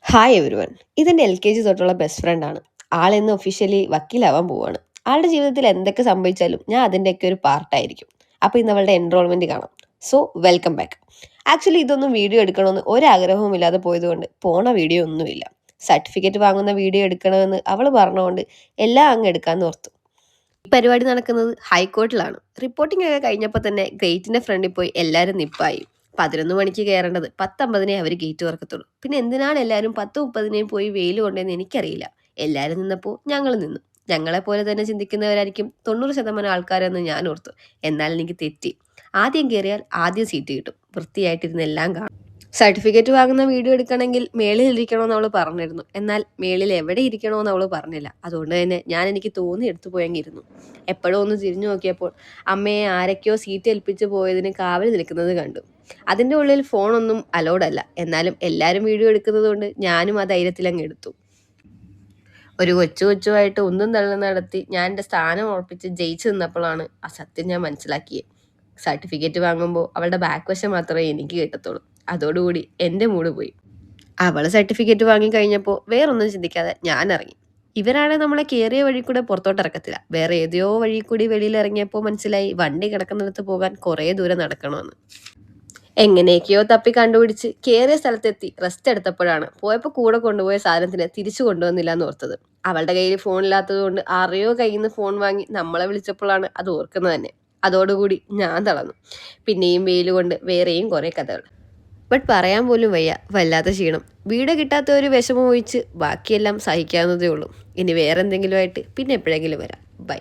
Hi everyone. ഇതെൻ്റെ LKG തൊട്ടുള്ള best ഫ്രണ്ടാണ്. ആളിന്ന് ഒഫീഷ്യലി വക്കീലാവാൻ പോവാണ്. ആളുടെ ജീവിതത്തിൽ എന്തൊക്കെ സംഭവിച്ചാലും ഞാൻ അതിൻ്റെയൊക്കെ ഒരു പാർട്ടായിരിക്കും. അപ്പോൾ ഇന്ന് അവളുടെ എൻറോൾമെൻറ്റ് കാണാം. So welcome back. ആക്ച്വലി ഇതൊന്നും വീഡിയോ എടുക്കണമെന്ന് ഒരാഗ്രഹവും ഇല്ലാതെ പോയതുകൊണ്ട് പോണ വീഡിയോ ഒന്നുമില്ല. സർട്ടിഫിക്കറ്റ് വാങ്ങുന്ന വീഡിയോ എടുക്കണമെന്ന് അവൾ പറഞ്ഞുകൊണ്ട് എല്ലാം അങ്ങ് എടുക്കാമെന്ന് ഓർത്തു. ഈ പരിപാടി നടക്കുന്നത് ഹൈക്കോർട്ടിലാണ്. റിപ്പോർട്ടിംഗ് ഒക്കെ കഴിഞ്ഞപ്പോൾ തന്നെ ഗേറ്റിൻ്റെ ഫ്രണ്ടിൽ പോയി എല്ലാവരും നിപ്പായി. 11 മണിക്ക് കയറേണ്ടത് 10:50 അവർ ഗേറ്റ് തുറക്കത്തുള്ളൂ. പിന്നെ എന്തിനാണ് എല്ലാവരും 10:30 പോയി വെയിൽ കൊണ്ടേന്ന് എനിക്കറിയില്ല. എല്ലാവരും നിന്നപ്പോൾ ഞങ്ങൾ നിന്നു. ഞങ്ങളെപ്പോലെ തന്നെ ചിന്തിക്കുന്നവരായിരിക്കും 90% ആൾക്കാരെന്ന് ഞാൻ ഓർത്തു. എന്നാൽ എനിക്ക് തെറ്റി. ആദ്യം കയറിയാൽ ആദ്യം സീറ്റ് കിട്ടും. വൃത്തിയായിട്ടിരുന്ന് എല്ലാം കാണും. സർട്ടിഫിക്കറ്റ് വാങ്ങുന്ന വീഡിയോ എടുക്കണമെങ്കിൽ മേളിൽ ഇരിക്കണമെന്ന് അവൾ പറഞ്ഞിരുന്നു. എന്നാൽ മേളിൽ എവിടെ ഇരിക്കണമെന്ന് അവൾ പറഞ്ഞില്ല. അതുകൊണ്ട് തന്നെ ഞാൻ എനിക്ക് തോന്നി എടുത്തു പോയെങ്കിരുന്നു. എപ്പോഴും ഒന്ന് തിരിഞ്ഞു നോക്കിയപ്പോൾ അമ്മയെ ആരൊക്കെയോ സീറ്റ് ഏൽപ്പിച്ച് പോയതിന് കാവൽ നിൽക്കുന്നത് കണ്ടു. അതിൻ്റെ ഉള്ളിൽ ഫോണൊന്നും അലൗഡല്ല. എന്നാലും എല്ലാവരും വീഡിയോ എടുക്കുന്നത് കൊണ്ട് ഞാനും ആ ധൈര്യത്തിൽ അങ്ങ് എടുത്തു. ഒരു കൊച്ചുമായിട്ട് ഒന്നും തള്ളി നടത്തി ഞാൻ എൻ്റെ സ്ഥാനം ഉറപ്പിച്ച് ജയിച്ചു നിന്നപ്പോഴാണ് ആ സത്യം ഞാൻ മനസ്സിലാക്കിയത്. സർട്ടിഫിക്കറ്റ് വാങ്ങുമ്പോൾ അവളുടെ ബാക്ക് വശം മാത്രമേ എനിക്ക് കിട്ടത്തുള്ളൂ. അതോടുകൂടി എൻ്റെ മൂഡ് പോയി. അവൾ സർട്ടിഫിക്കറ്റ് വാങ്ങി കഴിഞ്ഞപ്പോൾ വേറൊന്നും ചിന്തിക്കാതെ ഞാൻ ഇറങ്ങി. ഇവരാണെ നമ്മളെ കയറിയ വഴി കൂടെ പുറത്തോട്ട് ഇറക്കത്തില്ല. വേറെ ഏതെയോ വഴി കൂടി വെളിയിൽ ഇറങ്ങിയപ്പോൾ മനസ്സിലായി വണ്ടി കിടക്കുന്നിടത്ത് പോകാൻ കുറേ ദൂരം നടക്കണമെന്ന്. എങ്ങനെയൊക്കെയോ തപ്പി കണ്ടുപിടിച്ച് കയറിയ സ്ഥലത്തെത്തി റെസ്റ്റ് എടുത്തപ്പോഴാണ് പോയപ്പോൾ കൂടെ കൊണ്ടുപോയ സാധനത്തിന് തിരിച്ചു കൊണ്ടുവന്നില്ല എന്ന് ഓർത്തത്. അവളുടെ കയ്യിൽ ഫോണില്ലാത്തത് കൊണ്ട് ആരെയോ കയ്യിൽ നിന്ന് ഫോൺ വാങ്ങി നമ്മളെ വിളിച്ചപ്പോഴാണ് അത് ഓർക്കുന്നത് തന്നെ. അതോടുകൂടി ഞാൻ തളർന്നു. പിന്നെയും വെയിൽ കൊണ്ട് വേറെയും കുറേ കഥകൾ. ബട്ട് പറയാൻ പോലും വയ്യ, വല്ലാത്ത ക്ഷീണം. വീട് കിട്ടാത്ത ഒരു വിഷമം ഒഴിച്ച് ബാക്കിയെല്ലാം സഹിക്കാവുന്നതേ ഉള്ളൂ. ഇനി വേറെ എന്തെങ്കിലുമായിട്ട് പിന്നെ എപ്പോഴെങ്കിലും വരാം. ബൈ.